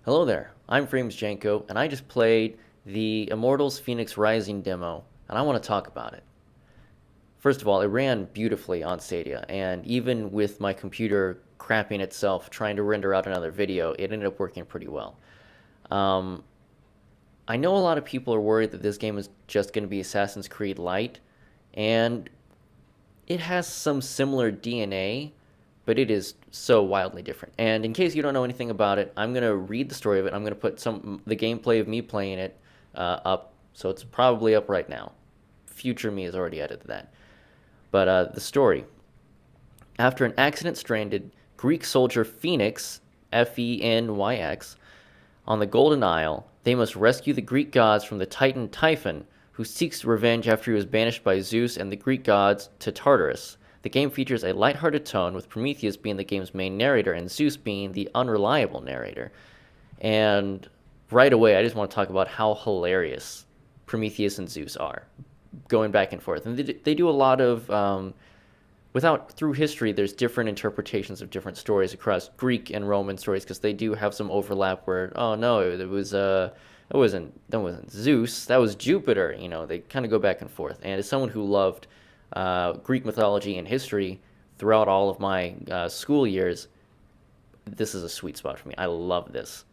Hello there, I'm Frames Janko, and I just played the Immortals Fenyx Rising demo, and I want to talk about it. First of all, it ran beautifully on Stadia, and even with my computer crapping itself trying to render out another video, it ended up working pretty well. Um, I know a lot of people are worried that this game is just going to be Assassin's Creed Lite, and it has some similar DNA, but it is so wildly different. And in case you don't know anything about it, I'm gonna read the story of it. I'm gonna put the gameplay of me playing it up, so it's probably up right now. Future me has already edited that. But the story: after an accident stranded Greek soldier Phoenix, Fenyx, on the Golden Isle, they must rescue the Greek gods from the Titan Typhon, who seeks revenge after he was banished by Zeus and the Greek gods to Tartarus. The game features a lighthearted tone, with Prometheus being the game's main narrator and Zeus being the unreliable narrator. And right away, I just want to talk about how hilarious Prometheus and Zeus are, going back and forth. And they do a lot of without through history, there's different interpretations of different stories across Greek and Roman stories because they do have some overlap. Where oh no, it was that wasn't Zeus, that was Jupiter. They kind of go back and forth. And as someone who loved Greek mythology and history throughout all of my school years, this is a sweet spot for me. I love this.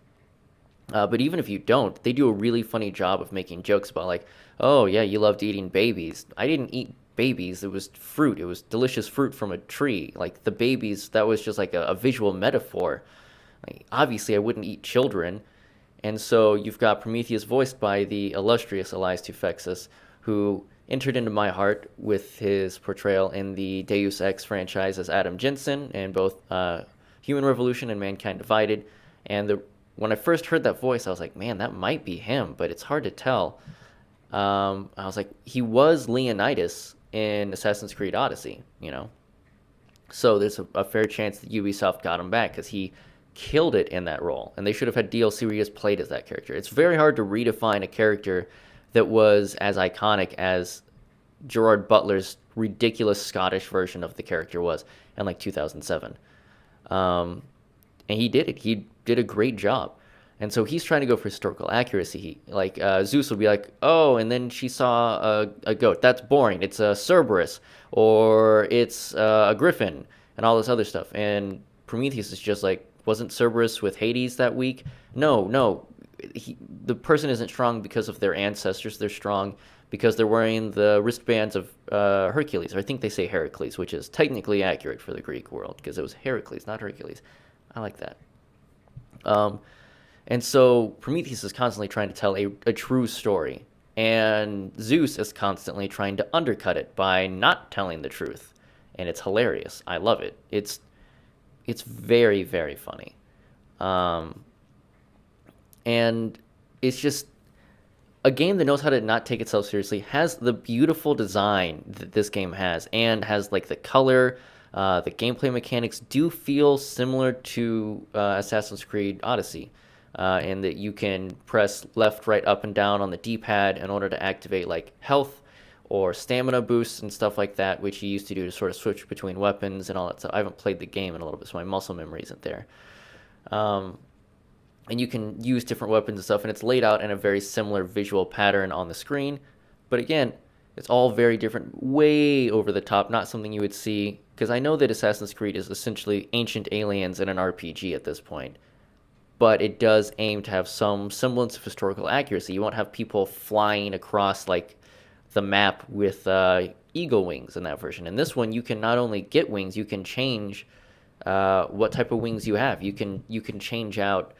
But even if you don't, they do a really funny job of making jokes about like, oh yeah, you loved eating babies. I didn't eat babies. It was fruit. It was delicious fruit from a tree. Like the babies, that was just like a visual metaphor. Like, obviously, I wouldn't eat children. And so you've got Prometheus voiced by the illustrious Elias Tufexis, who entered into my heart with his portrayal in the Deus Ex franchise as Adam Jensen in both Human Revolution and Mankind Divided. And when I first heard that voice, I was like, man, that might be him, but it's hard to tell. I was like, he was Leonidas in Assassin's Creed Odyssey. So there's a fair chance that Ubisoft got him back because he killed it in that role, and they should have had DLC where he just played as that character. It's very hard to redefine a character that was as iconic as Gerard Butler's ridiculous Scottish version of the character was in like 2007. Um, and he did it. He did a great job. And so he's trying to go for historical accuracy. Like Zeus will be like, "Oh, and then she saw a goat. That's boring. It's a Cerberus, or it's a griffin, and all this other stuff." And Prometheus is just like, "Wasn't Cerberus with Hades that week?" No, no. The person isn't strong because of their ancestors. They're strong because they're wearing the wristbands of Hercules. Or I think they say Heracles, which is technically accurate for the Greek world because it was Heracles, not Hercules. I like that. Um, and so Prometheus is constantly trying to tell a true story, and Zeus is constantly trying to undercut it by not telling the truth. And it's hilarious. I love it. It's very, very funny. Um, and it's just a game that knows how to not take itself seriously, has the beautiful design that this game has, and has like the color, the gameplay mechanics do feel similar to Assassin's Creed Odyssey, in that you can press left, right, up, and down on the D-pad in order to activate like health or stamina boosts and stuff like that, which you used to do to sort of switch between weapons and all that stuff. I haven't played the game in a little bit, so my muscle memory isn't there. Um, and you can use different weapons and stuff, and it's laid out in a very similar visual pattern on the screen. But again, it's all very different, way over the top, not something you would see, because I know that Assassin's Creed is essentially ancient aliens in an RPG at this point, but it does aim to have some semblance of historical accuracy. You won't have people flying across like the map with eagle wings in that version. In this one, you can not only get wings, you can change what type of wings you have. You can change out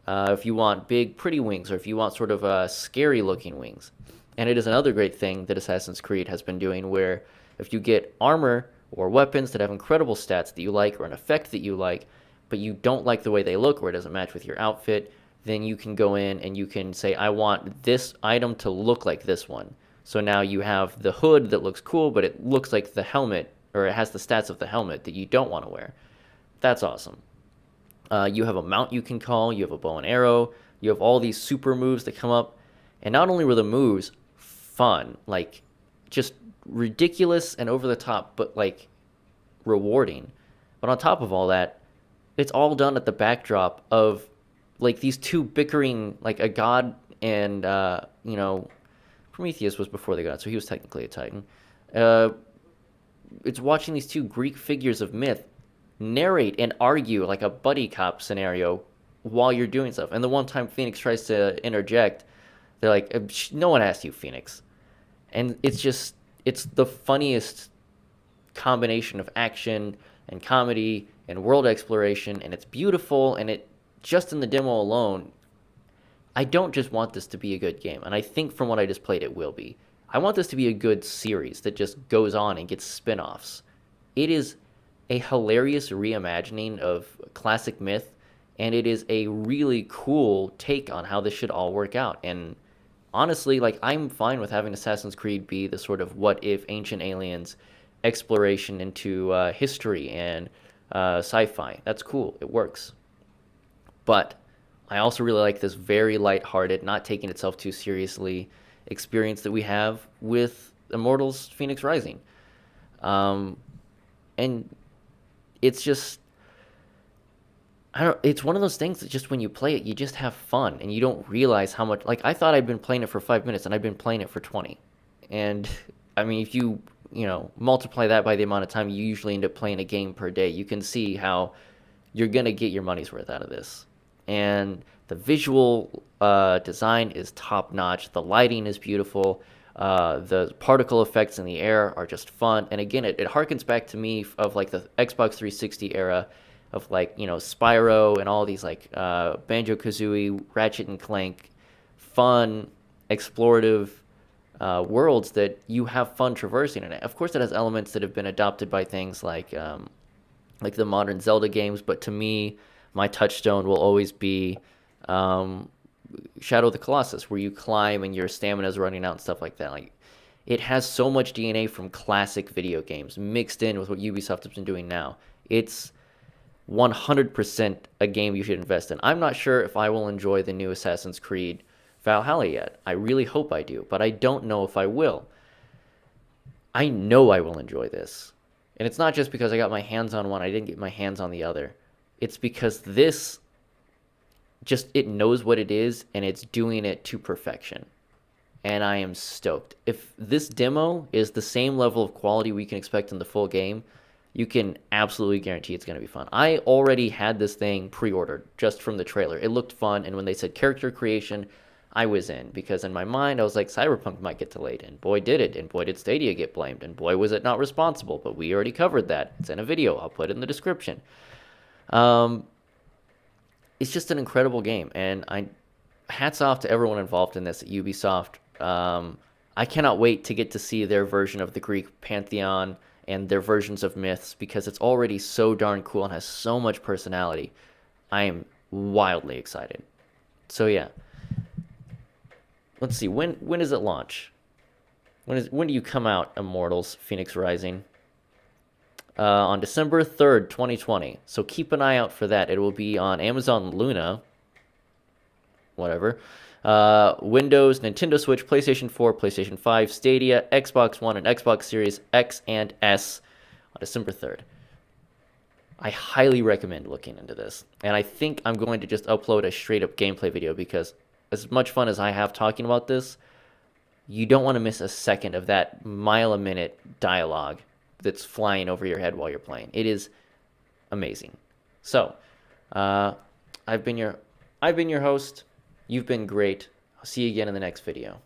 if you want big, pretty wings, or if you want sort of scary looking wings. And it is another great thing that Assassin's Creed has been doing, where if you get armor or weapons that have incredible stats that you like, or an effect that you like, but you don't like the way they look, or it doesn't match with your outfit, then you can go in and you can say, I want this item to look like this one. So now you have the hood that looks cool, but it looks like the helmet, or it has the stats of the helmet that you don't want to wear. That's awesome. You have a mount you can call, you have a bow and arrow, you have all these super moves that come up. And not only were the moves fun, like just ridiculous and over the top, but like rewarding. But on top of all that, it's all done at the backdrop of like these two bickering, like a god and Prometheus was before the god, so he was technically a Titan. Uh, it's watching these two Greek figures of myth narrate and argue like a buddy cop scenario while you're doing stuff. And the one time Phoenix tries to interject, they're like, "No one asked you, Phoenix." And it's the funniest combination of action and comedy and world exploration, and it's beautiful. And it just in the demo alone, I don't just want this to be a good game, and I think from what I just played, it will be. I want this to be a good series that just goes on and gets spin-offs. It is a hilarious reimagining of classic myth, and it is a really cool take on how this should all work out. And honestly, like I'm fine with having Assassin's Creed be the sort of what if ancient aliens exploration into history and sci-fi. That's cool. It works. But I also really like this very lighthearted, not taking itself too seriously experience that we have with Immortals Fenyx Rising. And it's just I don't it's one of those things that just when you play it, you just have fun and you don't realize how much like I thought I'd been playing it for 5 minutes and I've been playing it for 20. And I mean if you multiply that by the amount of time you usually end up playing a game per day, you can see how you're going to get your money's worth out of this. And the visual design is top notch. The lighting is beautiful. The particle effects in the air are just fun. And again, it harkens back to me of like the Xbox 360 era of like, Spyro and all these like Banjo-Kazooie, Ratchet and Clank, fun, explorative worlds that you have fun traversing in it. Of course, it has elements that have been adopted by things like the modern Zelda games, but to me, my touchstone will always be Shadow of the Colossus, where you climb and your stamina is running out and stuff like that. Like, it has so much DNA from classic video games mixed in with what Ubisoft has been doing now. It's 100% a game you should invest in. I'm not sure if I will enjoy the new Assassin's Creed Valhalla yet. I really hope I do, but I don't know if I will. I know I will enjoy this. And it's not just because I got my hands on one, I didn't get my hands on the other. It's because this it knows what it is and it's doing it to perfection. And I am stoked. If this demo is the same level of quality we can expect in the full game, you can absolutely guarantee it's going to be fun. I already had this thing pre-ordered just from the trailer. It looked fun, and when they said character creation, I was in, because in my mind I was like, Cyberpunk might get delayed, and boy did it, and boy did Stadia get blamed, and boy was it not responsible, but we already covered that. It's in a video. I'll put it in the description. It's just an incredible game, and hats off to everyone involved in this at Ubisoft. I cannot wait to get to see their version of the Greek pantheon and their versions of myths, because it's already so darn cool and has so much personality. I am wildly excited. So yeah. Let's see, when does it launch? When do you come out, Immortals Fenyx Rising? On December 3rd, 2020. So keep an eye out for that. It will be on Amazon Luna, whatever. Windows, Nintendo Switch, PlayStation 4, PlayStation 5, Stadia, Xbox One, and Xbox Series X and S on December 3rd. I highly recommend looking into this. And I think I'm going to just upload a straight-up gameplay video, because as much fun as I have talking about this, you don't want to miss a second of that mile-a-minute dialogue that's flying over your head while you're playing. It is amazing. So, I've been your host. You've been great. I'll see you again in the next video.